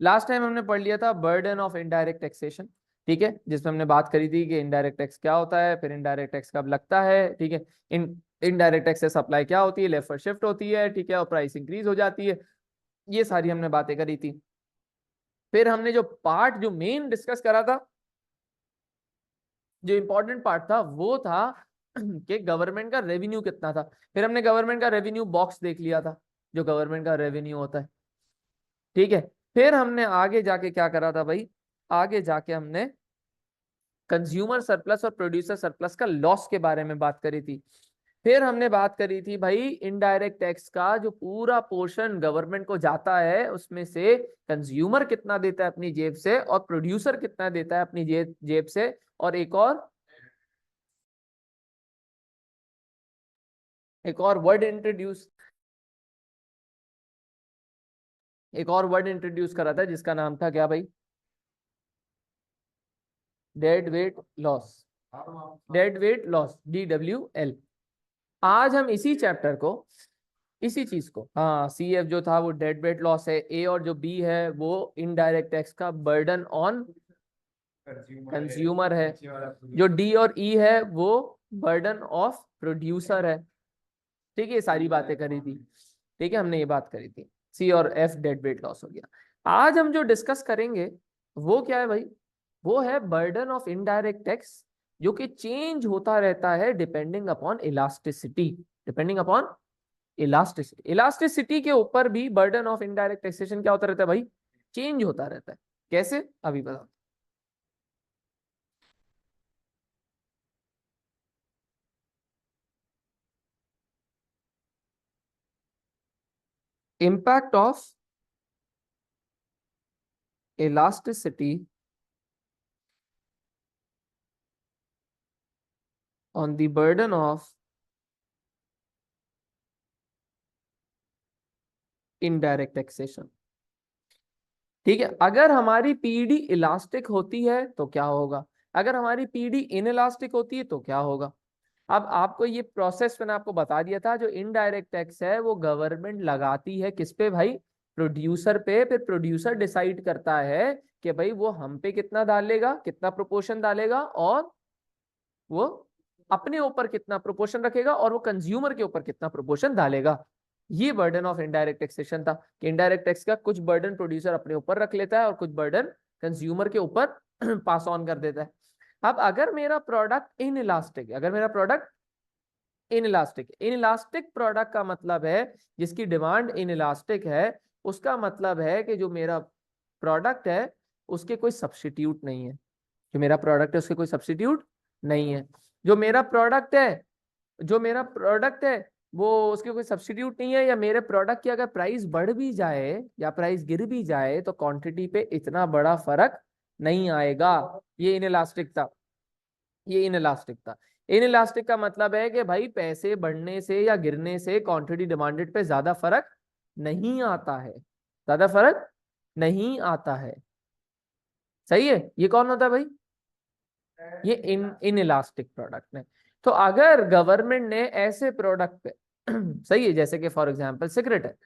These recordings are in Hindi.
लास्ट टाइम हमने पढ़ लिया था बर्डन ऑफ इनडायरेक्ट टैक्सेशन, ठीक है, जिसमें हमने बात करी थी कि इनडायरेक्ट टैक्स क्या होता है, फिर इनडायरेक्ट टैक्स कब लगता है, ठीक है, इनडायरेक्ट टैक्स से सप्लाई क्या होती है, लेफ्ट शिफ्ट होती है, ठीक है, और प्राइस इंक्रीज हो जाती है। ये सारी हमने बातें करी थी। फिर हमने जो पार्ट जो मेन डिस्कस करा था, जो इंपॉर्टेंट पार्ट था वो था कि गवर्नमेंट का रेवेन्यू कितना था। फिर हमने गवर्नमेंट का रेवेन्यू बॉक्स देख लिया था, जो गवर्नमेंट का रेवेन्यू होता है, ठीक है। फिर हमने आगे जाके क्या करा था भाई, आगे जाके हमने कंज्यूमर सरप्लस और प्रोड्यूसर सरप्लस का लॉस के बारे में बात करी थी। फिर हमने बात करी थी भाई इनडायरेक्ट टैक्स का जो पूरा पोर्शन गवर्नमेंट को जाता है उसमें से कंज्यूमर कितना देता है अपनी जेब से और प्रोड्यूसर कितना देता है अपनी जेब से। और एक और वर्ड इंट्रोड्यूस करा था जिसका नाम था क्या भाई, dead weight loss, dead weight loss, DWL। आज हम इसी चैप्टर को, इसी चीज को, हाँ, CF जो था वो डेड वेट लॉस है, A और जो B है वो इनडायरेक्ट टैक्स का बर्डन ऑन कंज्यूमर है, जो D और E है वो बर्डन ऑफ प्रोड्यूसर है, ठीक है। ये सारी बातें करी थी, ठीक है, हमने ये बात करी थी। C और F डेड वेट लॉस हो गया। आज हम जो डिस्कस करेंगे वो क्या है भाई, वो है बर्डन ऑफ इनडायरेक्ट टैक्स, जो कि चेंज होता रहता है depending upon elasticity, depending upon elasticity. Elasticity के ऊपर भी बर्डन ऑफ इनडायरेक्ट टैक्सेशन क्या होता रहता है भाई, चेंज होता रहता है। कैसे, अभी बताओ। Impact of elasticity on the burden of indirect taxation, ठीक है। अगर हमारी पीडी इलास्टिक होती है तो क्या होगा, अगर हमारी पीडी इनइलास्टिक होती है तो क्या होगा। अब आपको ये प्रोसेस मैंने आपको बता दिया था, जो इनडायरेक्ट टैक्स है वो गवर्नमेंट लगाती है किस पे भाई, प्रोड्यूसर पे। फिर प्रोड्यूसर डिसाइड करता है कि भाई वो हम पे कितना डालेगा, कितना प्रोपोर्शन डालेगा, और वो अपने ऊपर कितना प्रोपोर्शन रखेगा, और वो कंज्यूमर के ऊपर कितना प्रोपोर्शन डालेगा। ये बर्डन ऑफ इनडायरेक्ट टैक्सेशन था कि इनडायरेक्ट टैक्स का कुछ बर्डन प्रोड्यूसर अपने ऊपर रख लेता है और कुछ बर्डन कंज्यूमर के ऊपर पास ऑन कर देता है। अब अगर मेरा प्रोडक्ट इन इलास्टिक है, अगर मेरा product in elastic, in elastic product का मतलब है जिसकी डिमांड इन इलास्टिक है, उसका मतलब है कि जो मेरा प्रोडक्ट है उसके कोई सब्स्टिट्यूट नहीं है, जो मेरा प्रोडक्ट है उसके कोई सब्स्टिट्यूट नहीं है, जो मेरा प्रोडक्ट है, जो मेरा प्रोडक्ट है वो उसके कोई सब्स्टिट्यूट नहीं है, या मेरे प्रोडक्ट की अगर प्राइस बढ़ भी जाए या प्राइस गिर भी जाए तो क्वांटिटी पे इतना बड़ा फर्क नहीं आएगा। ये इनइलास्टिक था, ये इनइलास्टिक था। इनइलास्टिक का मतलब है कि भाई पैसे बढ़ने से या गिरने से क्वांटिटी डिमांडेड पे ज्यादा फर्क नहीं आता है, ज्यादा फर्क नहीं आता है। सही है, ये कौन होता है भाई, ये इन इलास्टिक प्रोडक्ट में। तो अगर गवर्नमेंट ने ऐसे प्रोडक्ट पे सही है, जैसे कि फॉर एग्जांपल सिगरेट है,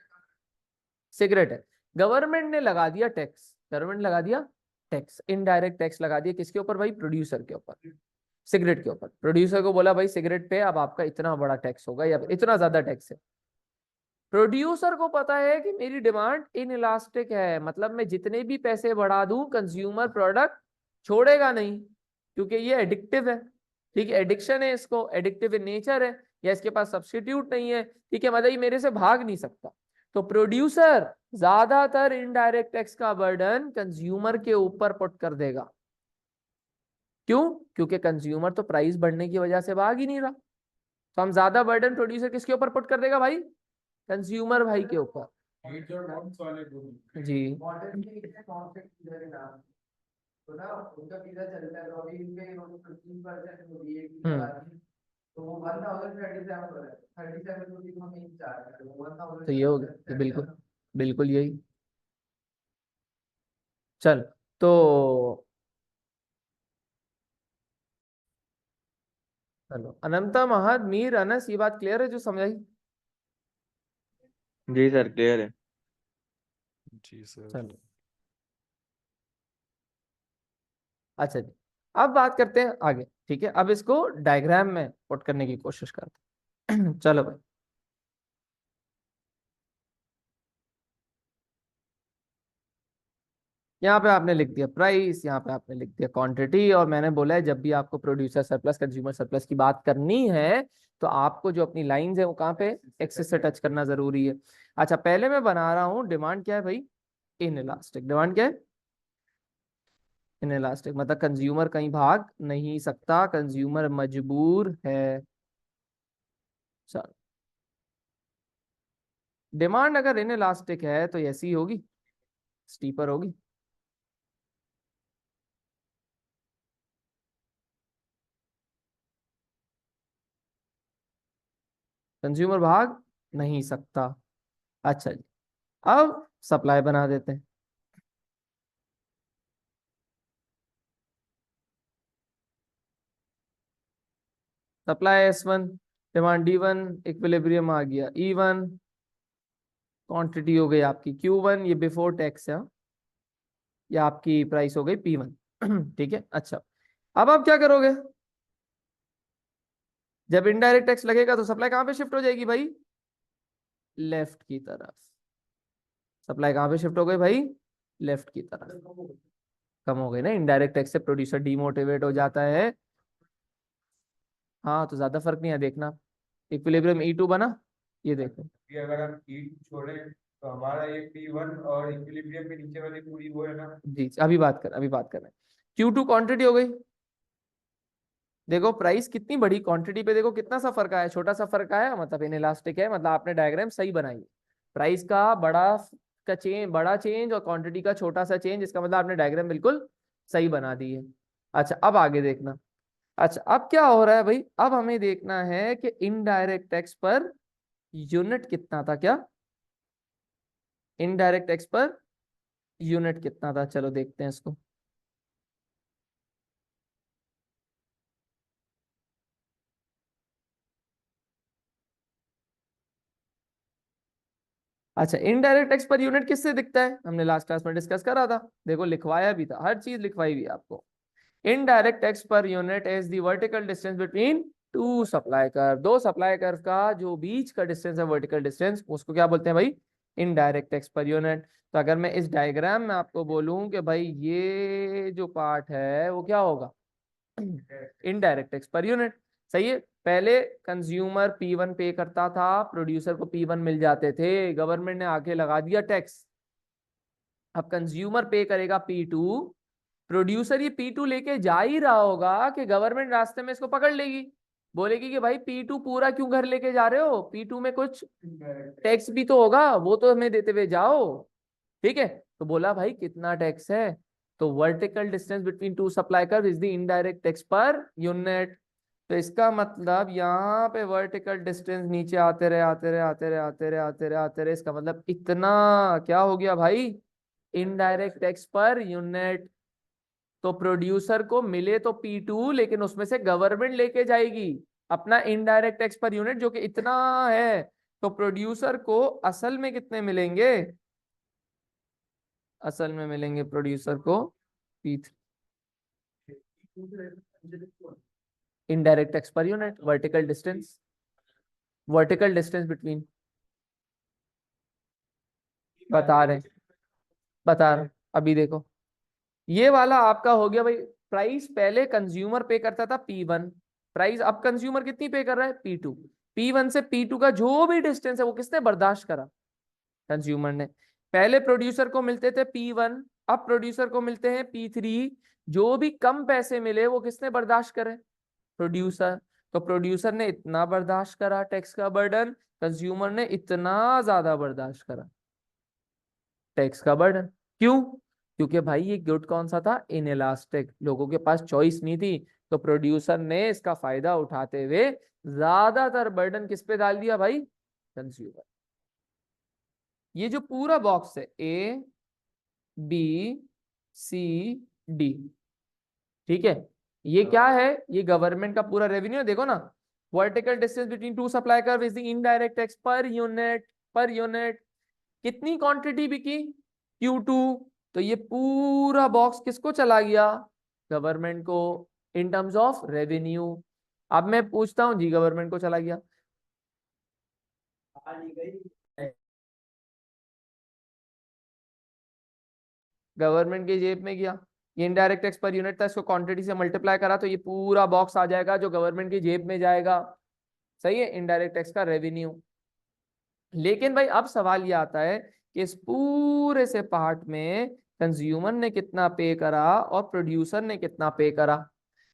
सिगरेट है, गवर्नमेंट ने लगा दिया टैक्स, गवर्नमेंट लगा दिया टैक्स, इनडायरेक्ट टैक्स लगा दिया किसके ऊपर भाई, प्रोड्यूसर के ऊपर, सिगरेट के ऊपर। प्रोड्यूसर को बोला भाई सिगरेट पे अब आपका इतना बड़ा टैक्स होगा या इतना ज्यादा टैक्स है। प्रोड्यूसर को पता है कि मेरी डिमांड इन इलास्टिक है, मतलब मैं जितने भी पैसे बढ़ा दूं कंज्यूमर प्रोडक्ट छोड़ेगा नहीं, क्योंकि ये एडिक्टिव है, ठीक है, एडिक्शन है, इसको एडिक्टिव इन नेचर है, या इसके पास सब्स्टिट्यूट नहीं है, ठीक है, मतलब ये मेरे से भाग नहीं सकता। तो प्रोड्यूसर ज्यादातर इनडायरेक्ट टैक्स का बर्डन कंज्यूमर के ऊपर पुट कर देगा। क्यों, क्योंकि कंज्यूमर तो प्राइस बढ़ने की वजह से भाग ही नहीं रहा, तो हम ज्यादा बर्डन प्रोड्यूसर किसके ऊपर पुट कर देगा भाई, कंज्यूमर भाई के ऊपर। जी तो ना उनका वीजा चलता है, तो अभी इनके 15% हो गई है कि तो वो 1037 हो रहा है, 37 को हम नहीं चाह रहे, वो 1000 तो ये हो गया, तो बिल्कुल बिल्कुल यही। चल, तो चलो, अनंता, महद, मीर, अनस, ये बात क्लियर है जो समझाई। जी सर, क्लियर है। जी सर। चलो, अच्छा जी, अब बात करते हैं आगे। ठीक है, अब इसको डायग्राम में पुट करने की कोशिश करते हैं। चलो भाई, यहाँ पे आपने लिख दिया प्राइस, यहाँ पे आपने लिख दिया क्वांटिटी, और मैंने बोला है जब भी आपको प्रोड्यूसर सरप्लस कंज्यूमर सरप्लस की बात करनी है तो आपको जो अपनी लाइंस है वो कहाँ पे, एक्सेस से टच करना जरूरी है। अच्छा, पहले मैं बना रहा हूँ डिमांड क्या है भाई, इन इलास्टिक। डिमांड क्या है, इन इलास्टिक, मतलब कंज्यूमर कहीं भाग नहीं सकता, कंज्यूमर मजबूर है। चलो, डिमांड अगर इन इलास्टिक है तो ऐसी होगी, स्टीपर होगी। कंज्यूमर भाग नहीं सकता। अच्छा जी, अब सप्लाई बना देते हैं। Supply S1, demand D1, equilibrium आ गया E1, क्वांटिटी हो गई आपकी Q1, ये बिफोर टैक्स है, ये आपकी प्राइस हो गई P1। ठीक है, अच्छा, अब आप क्या करोगे, जब इनडायरेक्ट टैक्स लगेगा तो सप्लाई कहाँ पे शिफ्ट हो जाएगी भाई, लेफ्ट की तरफ। सप्लाई कहाँ पे शिफ्ट हो गई भाई, लेफ्ट की तरफ। कम हो गई ना, इनडायरेक्ट टैक्स से प्रोड्यूसर डीमोटिवेट हो जाता है। हाँ, तो ज्यादा फर्क नहीं है, देखना इक्विलिब्रियम E2 बना, ये देखो। कि अगर हम हीट छोड़े तो हमारा ये P1 और इक्विलिब्रियम के नीचे वाली पूरी वो है ना। जी, अभी बात कर रहे हैं। Q2 क्वांटिटी हो गई, देखो प्राइस कितनी बड़ी, क्वांटिटी पे देखो कितना सा फर्क आया, छोटा सा फर्क आया, मतलब इन इलास्टिक है, मतलब आपने डायग्राम सही बनाई। प्राइस का बड़ा चेंज और क्वांटिटी का छोटा सा चेंज, इसका मतलब आपने डायग्राम बिल्कुल सही बना दी है। अच्छा, अब आगे देखना। अच्छा, अब क्या हो रहा है भाई, अब हमें देखना है कि इनडायरेक्ट टैक्स पर यूनिट कितना था, क्या इनडायरेक्ट टैक्स पर यूनिट कितना था, चलो देखते हैं इसको। अच्छा, इनडायरेक्ट टैक्स पर यूनिट किससे दिखता है, हमने लास्ट क्लास में डिस्कस करा था, देखो लिखवाया भी था, हर चीज लिखवाई भी है आपको। Indirect tax per unit is the vertical distance between two supply curve, दो सप्लाई कर्व का जो बीच का डिस्टेंस है, वर्टिकल डिस्टेंस, उसको क्या बोलते हैं भाई, इनडायरेक्ट टैक्स पर यूनिट। तो अगर मैं इस डायग्राम में आपको बोलूं कि भाई ये जो पार्ट है वो क्या होगा, इनडायरेक्ट टैक्स पर यूनिट। सही है, पहले कंज्यूमर P1 पे करता था, प्रोड्यूसर को P1 मिल जाते थे, गवर्नमेंट ने आके लगा दिया टैक्स। अब कंज्यूमर पे करेगा P2, प्रोड्यूसर ये P2 लेके जा ही रहा होगा कि गवर्नमेंट रास्ते में इसको पकड़ लेगी, बोलेगी कि भाई P2 पूरा क्यों घर लेके जा रहे हो, P2 में कुछ टैक्स भी तो होगा, वो तो हमें देते हुए जाओ। ठीक है, तो बोला भाई कितना टैक्स है, तो vertical distance between two supply curve is the indirect tax per unit. तो इसका मतलब यहाँ पे वर्टिकल डिस्टेंस नीचे आते रहे आते रहे आते रहे आते रहे आते रहे आते रहे, इसका मतलब इतना क्या हो गया भाई, इनडायरेक्ट टैक्स पर यूनिट। तो प्रोड्यूसर को मिले तो P2, लेकिन उसमें से गवर्नमेंट लेके जाएगी अपना इनडायरेक्ट टैक्स पर यूनिट जो कि इतना है, तो प्रोड्यूसर को असल में कितने मिलेंगे, असल में मिलेंगे प्रोड्यूसर को P3, indirect tax per unit, vertical distance between, बता रहे बता रहे अभी देखो, ये वाला आपका हो गया भाई। प्राइस पहले कंज्यूमर पे करता था P1, प्राइस अब कंज्यूमर कितनी पे कर रहा है P2, P1 से P2 का जो भी डिस्टेंस है वो किसने बर्दाश्त करा, कंज्यूमर ने। पहले प्रोड्यूसर को मिलते थे P1, अब प्रोड्यूसर को मिलते हैं P3, जो भी कम पैसे मिले वो किसने बर्दाश्त करे, प्रोड्यूसर। तो प्रोड्यूसर ने इतना बर्दाश्त करा टैक्स का बर्डन, कंज्यूमर ने इतना ज्यादा बर्दाश्त करा टैक्स का बर्डन। क्यों, क्योंकि भाई ये गुड कौन सा था, इनएलास्टिक, लोगों के पास चॉइस नहीं थी, तो प्रोड्यूसर ने इसका फायदा उठाते हुए ज्यादातर बर्डन किस पे डाल दिया भाई, कंज्यूमर। ये जो पूरा बॉक्स है A B C D, ठीक है, ये क्या है, ये गवर्नमेंट का पूरा रेवेन्यू है, देखो ना, vertical distance between two supply curve is the indirect tax per unit, per unit. कितनी क्वांटिटी बिकी Q2, तो ये पूरा बॉक्स किसको चला गया, गवर्नमेंट को इन टर्म्स ऑफ रेवेन्यू। अब मैं पूछता हूं जी, गवर्नमेंट को चला गया, गवर्नमेंट की जेब में गया, ये इनडायरेक्ट टैक्स पर यूनिट था, इसको क्वांटिटी से मल्टीप्लाई करा तो ये पूरा बॉक्स आ जाएगा जो गवर्नमेंट की जेब में जाएगा। सही है, इनडायरेक्ट टैक्स का रेवेन्यू। लेकिन भाई अब सवाल ये आता है कि इस पूरे से पार्ट में कंज्यूमर ने कितना पे करा और प्रोड्यूसर ने कितना पे करा।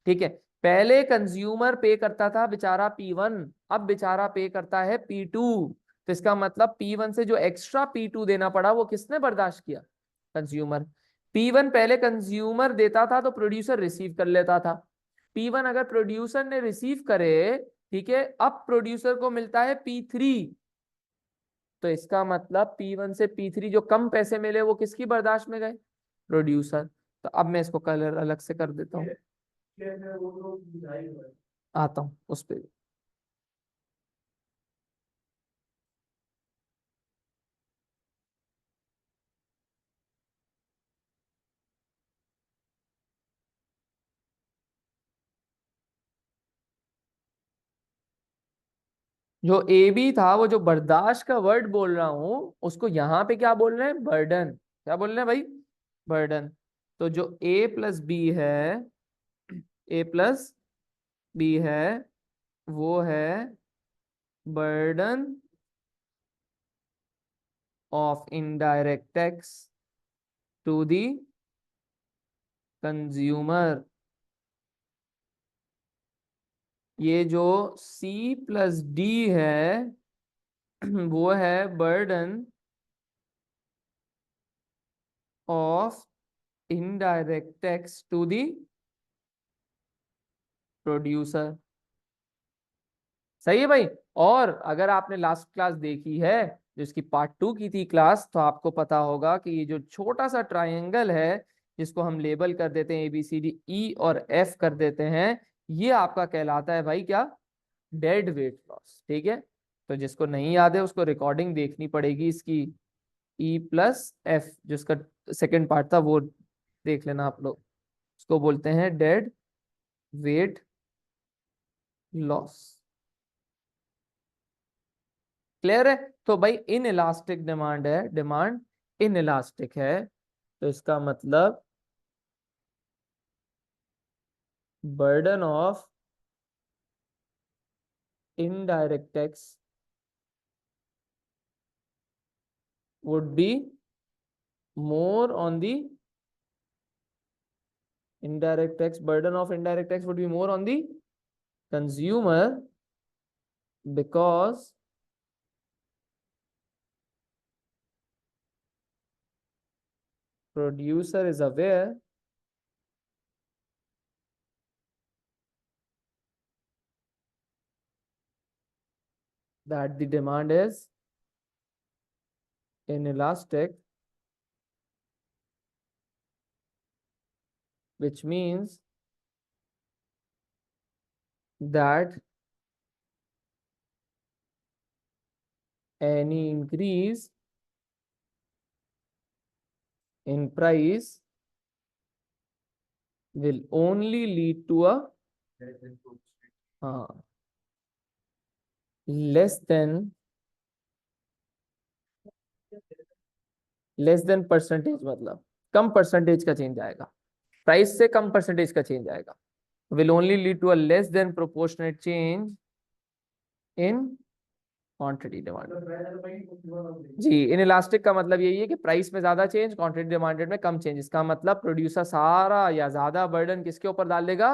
ठीक है, पहले कंज्यूमर पे करता था बेचारा P1, अब बेचारा पे करता है P2। तो इसका मतलब P1 से जो एक्स्ट्रा P2 देना पड़ा वो किसने बर्दाश्त किया? कंज्यूमर। P1 पहले कंज्यूमर देता था तो प्रोड्यूसर रिसीव कर लेता था। P1 अगर प्रोड्यूसर ने रिसीव करे, ठीक है, अब प्रोड्यूसर को मिलता है P3। तो इसका मतलब P1 से P3 जो कम पैसे मिले वो किसकी बर्दाश्त में गए? प्रोड्यूसर। तो अब मैं इसको कलर अलग से कर देता हूँ, आता हूँ उस पे। जो ए बी था, वो जो बर्दाश्त का वर्ड बोल रहा हूं उसको यहाँ पे क्या बोल रहे हैं? बर्डन। क्या बोल रहे हैं भाई? बर्डन। तो जो ए प्लस बी है, ए प्लस बी है, वो है burden of indirect tax to the consumer. ये जो C प्लस D है वो है burden of indirect tax to the producer. सही है भाई। और अगर आपने लास्ट क्लास देखी है, जो इसकी पार्ट 2 की थी क्लास, तो आपको पता होगा कि ये जो छोटा सा ट्रायंगल है जिसको हम लेबल कर देते हैं ABCD, E और F कर देते हैं, ये आपका कहलाता है भाई क्या? Dead weight loss. ठीक है, तो जिसको नहीं याद है उसको रिकॉर्डिंग देखनी पड़ेगी इसकी, E+F जिसका सेकंड पार्ट था वो देख लेना आप लोग। उसको बोलते हैं डेड वेट लॉस। क्लियर है? तो भाई इन इलास्टिक डिमांड है, डिमांड इन इलास्टिक है, तो इसका मतलब burden of indirect tax would be more on the indirect tax, burden of indirect tax would be more on the consumer because producer is aware that the demand is inelastic, which means that any increase in price will only lead to a less than percentage, मतलब कम परसेंटेज का चेंज आएगा, प्राइस से कम परसेंटेज का चेंज आएगा। Will only lead to a less than proportionate change in quantity demand. जी, इन इलास्टिक का मतलब यही है कि प्राइस में ज्यादा चेंज, क्वांटिटी डिमांडेड में कम चेंज। इसका मतलब प्रोड्यूसर सारा या ज्यादा बर्डन किसके ऊपर डाल देगा?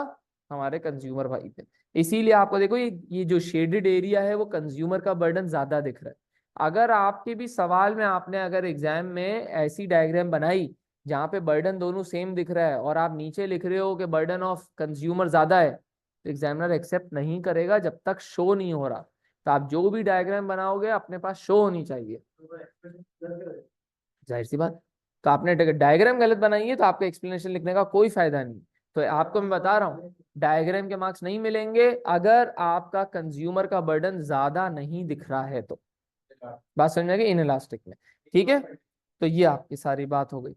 हमारे कंज्यूमर भाई पे। इसीलिए आपको देखो ये जो शेडेड एरिया है वो कंज्यूमर का बर्डन ज्यादा दिख रहा है। अगर आपके भी सवाल में आपने अगर एग्जाम में ऐसी डायग्राम बनाई जहां पे बर्डन दोनों सेम दिख रहा है और आप नीचे लिख रहे हो कि बर्डन ऑफ कंज्यूमर ज्यादा है, तो एग्जामिनर एक्सेप्ट नहीं करेगा जब तक शो नहीं हो रहा। तो आप जो भी डायग्राम बनाओगे अपने पास शो होनी चाहिए, जाहिर सी बात। तो आपने डायग्राम गलत बनाई है तो आपको एक्सप्लेनेशन लिखने का कोई फायदा नहीं। तो आपको मैं बता रहा हूँ, डायग्राम के मार्क्स नहीं मिलेंगे अगर आपका कंज्यूमर का बर्डन ज्यादा नहीं दिख रहा है तो। बात समझ में आ गई इन इलास्टिक में? ठीक है, तो ये आपकी सारी बात हो गई।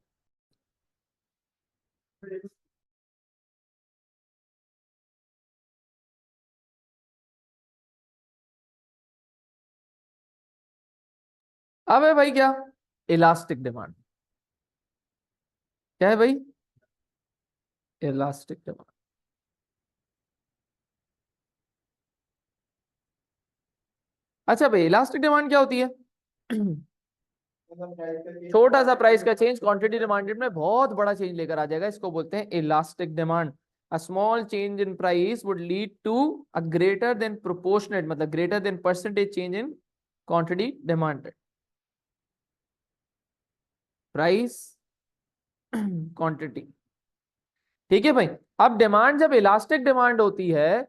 अब है भाई क्या, इलास्टिक डिमांड। क्या है भाई, इलास्टिक डिमांड। अच्छा भाई, इलास्टिक डिमांड क्या होती है? मतलब प्राइस का चेंज छोटा सा प्राइस का क्वांटिटी। चेंज क्वांटिटी डिमांडेड में बहुत बड़ा चेंज लेकर आ जाएगा, इसको बोलते हैं elastic demand. A small change in price would lead to a greater than proportionate, मतलब greater than percentage change in quantity demanded. Price quantity, ठीक है भाई। अब डिमांड जब इलास्टिक डिमांड होती है,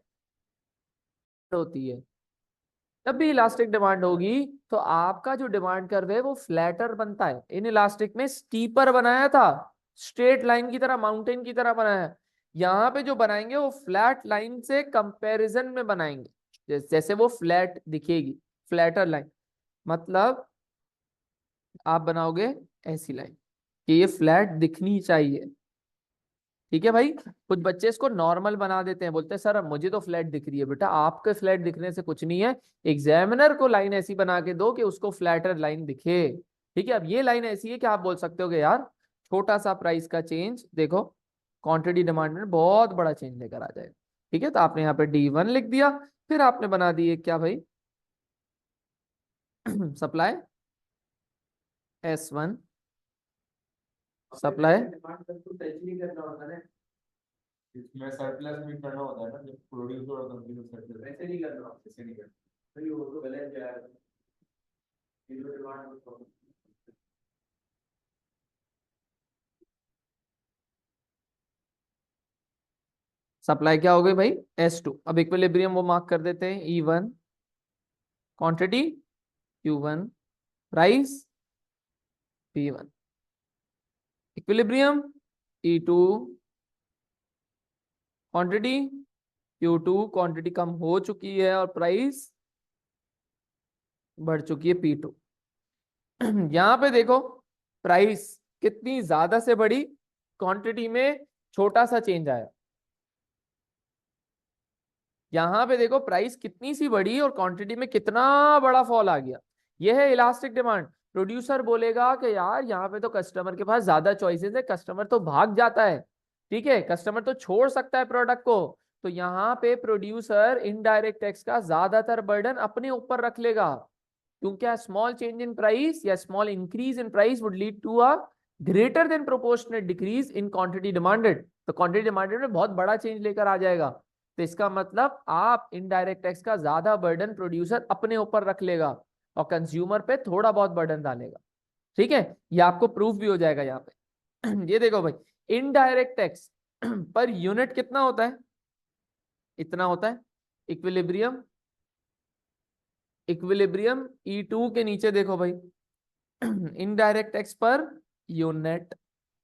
जब भी इलास्टिक डिमांड होगी तो आपका जो डिमांड कर्व है वो फ्लैटर बनता है। इन इलास्टिक में स्टीपर बनाया था, स्ट्रेट लाइन की तरह, माउंटेन की तरह बनाया है। यहाँ पे जो बनाएंगे वो फ्लैट लाइन से कंपैरिजन में बनाएंगे, जैसे वो फ्लैट दिखेगी, फ्लैटर लाइन। मतलब आप बनाओगे ऐसी लाइन कि ये फ्लैट दिखनी चाहिए, ठीक है भाई। कुछ बच्चे इसको नॉर्मल बना देते हैं, बोलते हैं सर अब मुझे तो फ्लैट दिख रही है। बेटा आपके फ्लैट दिखने से कुछ नहीं है, एग्जामिनर को लाइन ऐसी बना के दो कि उसको फ्लैटर लाइन दिखे। ठीक है, अब ये लाइन ऐसी है कि आप बोल सकते हो कि यार छोटा सा प्राइस का चेंज देखो क्वांटिटी डिमांड में बहुत बड़ा चेंज लेकर आ जाएगा। ठीक है, तो आपने यहाँ पे D1 लिख दिया, फिर आपने बना दिए क्या भाई, सप्लाई S1, सप्लाई डिमांड को टच नहीं करना होता ना, इसमें सरप्लस में करना होता है ना, जब प्रोड्यूसर और कंज्यूमर सरप्लस ऐसे नहीं करना होता, ऐसे नहीं करना। तो ये वो तो गलत जा रहा है, ये जो डिमांड को। सप्लाई क्या हो गई भाई, S2। अब इक्विलिब्रियम वो मार्क कर देते हैं E1, quantity Q1, price P1, equilibrium E2, quantity Q2, quantity कम हो चुकी है और प्राइस बढ़ चुकी है P2। यहां पे देखो प्राइस कितनी ज्यादा से बड़ी, क्वांटिटी में छोटा सा चेंज आया। यहां पे देखो प्राइस कितनी सी बड़ी और क्वांटिटी में कितना बड़ा फॉल आ गया। यह है इलास्टिक डिमांड। प्रोड्यूसर बोलेगा कि यार यहाँ पे तो कस्टमर के पास ज्यादा चॉइसेस है, कस्टमर तो भाग जाता है, ठीक है, कस्टमर तो छोड़ सकता है प्रोडक्ट को। तो यहाँ पे प्रोड्यूसर इनडायरेक्ट टैक्स का ज्यादातर बर्डन अपने ऊपर रख लेगा, क्योंकि स्मॉल चेंज इन प्राइस या small increase in price would lead to a greater than proportionate decrease in quantity demanded. तो क्वांटिटी डिमांडेड में बहुत बड़ा चेंज लेकर आ जाएगा। तो इसका मतलब आप इनडायरेक्ट टैक्स का ज्यादा बर्डन प्रोड्यूसर अपने ऊपर रख लेगा और कंज्यूमर पे थोड़ा बहुत बर्डन डालेगा। ठीक है, ये आपको प्रूफ भी हो जाएगा यहाँ पे। ये देखो भाई, इनडायरेक्ट टैक्स पर यूनिट कितना होता है, इतना होता है। इक्विलिब्रियम, इक्विलिब्रियम E2 के नीचे देखो भाई, indirect tax per unit,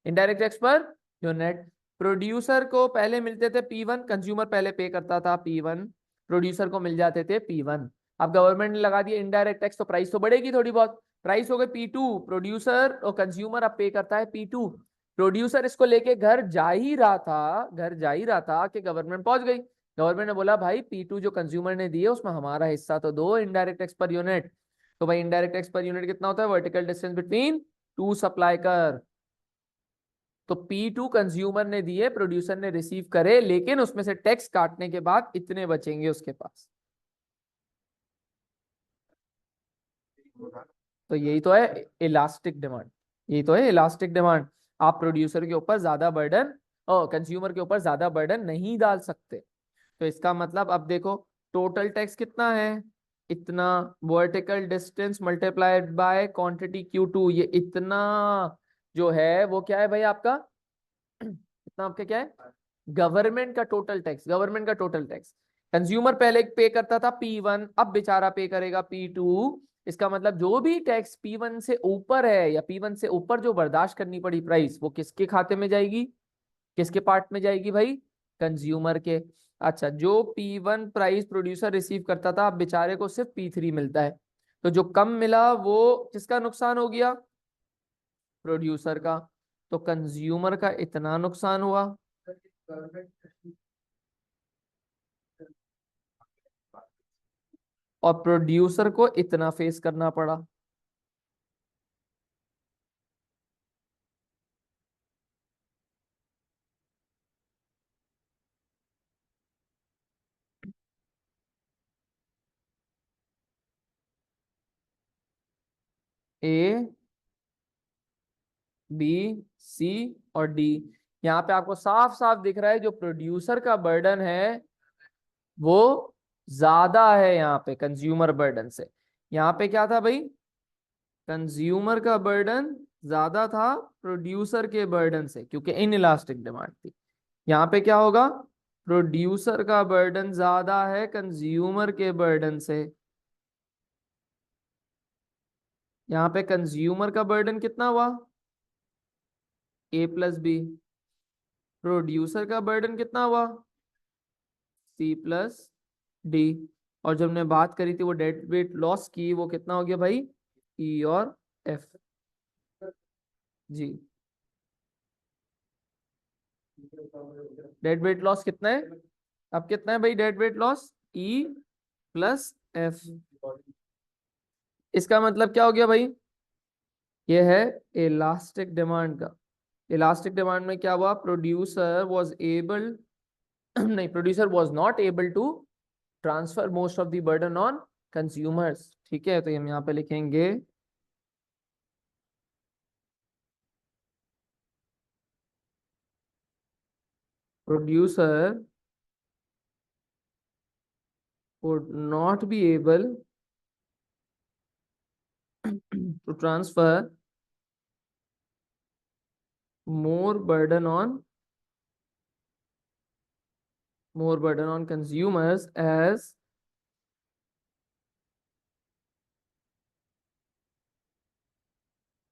indirect tax per unit. Producer को पहले मिलते थे P1, कंज्यूमर पहले पे करता था P1, प्रोड्यूसर को मिल जाते थे P1। अब गवर्नमेंट ने लगा दिया इनडायरेक्ट टैक्स, तो प्राइस तो बढ़ेगी थोड़ी बहुत, प्राइस हो गई P2, प्रोड्यूसर और कंज्यूमर अब पे करता है P2। प्रोड्यूसर इसको लेके घर जा ही रहा था कि गवर्नमेंट पहुंच गई। गवर्नमेंट ने बोला भाई P2 जो कंज्यूमर ने दिए उसमें हमारा हिस्सा तो दो, इनडायरेक्ट टैक्स पर यूनिट। तो भाई इनडायरेक्ट टैक्स पर यूनिट कितना होता है, vertical distance between two supply कर। तो P2 कंज्यूमर ने दिए, प्रोड्यूसर ने रिसीव करे, लेकिन उसमें से टैक्स काटने के बाद इतने बचेंगे उसके पास। तो यही तो है इलास्टिक डिमांड, यही तो है इलास्टिक डिमांड। आप प्रोड्यूसर के ऊपर ज्यादा बर्डन और कंज्यूमर के ऊपर ज्यादा बर्डन नहीं डाल सकते। तो इसका मतलब अब देखो टोटल टैक्स कितना है, इतना, vertical distance multiplied by quantity Q2, ये इतना जो है वो क्या है भाई आपका, इतना आपका क्या है, गवर्नमेंट का टोटल टैक्स, गवर्नमेंट का टोटल टैक्स। कंज्यूमर पहले पे करता था P1, अब बेचारा पे करेगा P2। इसका मतलब जो भी टैक्स P1 से ऊपर है या P1 से ऊपर जो बर्दाश्त करनी पड़ी प्राइस, वो किसके खाते में जाएगी, किसके पार्ट में जाएगी भाई, कंज्यूमर के। अच्छा, जो P1 प्राइस प्रोड्यूसर रिसीव करता था, अब बेचारे को सिर्फ P3 मिलता है। तो जो कम मिला वो किसका नुकसान हो गया, प्रोड्यूसर का। तो कंज्यूमर का इतना नुकसान हुआ और प्रोड्यूसर को इतना फेस करना पड़ा। ए बी सी और डी। यहाँ पे आपको साफ साफ दिख रहा है जो प्रोड्यूसर का बर्डन है वो ज्यादा है यहाँ पे कंज्यूमर बर्डन से। यहाँ पे क्या था भाई, कंज्यूमर का बर्डन ज्यादा था प्रोड्यूसर के बर्डन से क्योंकि इन इलास्टिक डिमांड थी। यहाँ पे क्या होगा, प्रोड्यूसर का बर्डन ज्यादा है कंज्यूमर के बर्डन से। यहाँ पे कंज्यूमर का बर्डन कितना हुआ, A+B। प्रोड्यूसर का बर्डन कितना हुआ, C+D। और जब हमने बात करी थी वो डेड वेट लॉस की, वो कितना हो गया भाई, E और F। जी डेड वेट लॉस कितना है, अब कितना है भाई डेड वेट लॉस, E+F। इसका मतलब क्या हो गया भाई, ये है इलास्टिक डिमांड का। इलास्टिक डिमांड में क्या हुआ, प्रोड्यूसर वाज एबल नहीं, producer was not able to transfer most of the burden on consumers. ठीक है, तो हम यहाँ पे लिखेंगे producer would not be able to transfer more burden on consumers as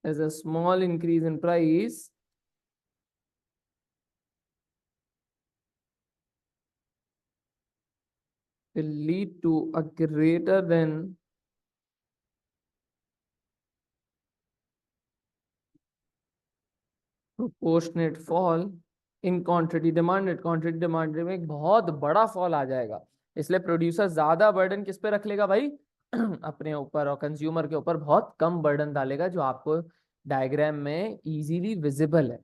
a small increase in price will lead to a greater than proportionate fall in quantity demanded। Quantity demanded में एक बहुत बड़ा फॉल आ जाएगा, इसलिए प्रोड्यूसर ज्यादा बर्डन किस पे रख लेगा भाई अपने ऊपर, और कंज्यूमर के ऊपर बहुत कम बर्डन डालेगा, जो आपको डायग्राम में इजीली विजिबल है।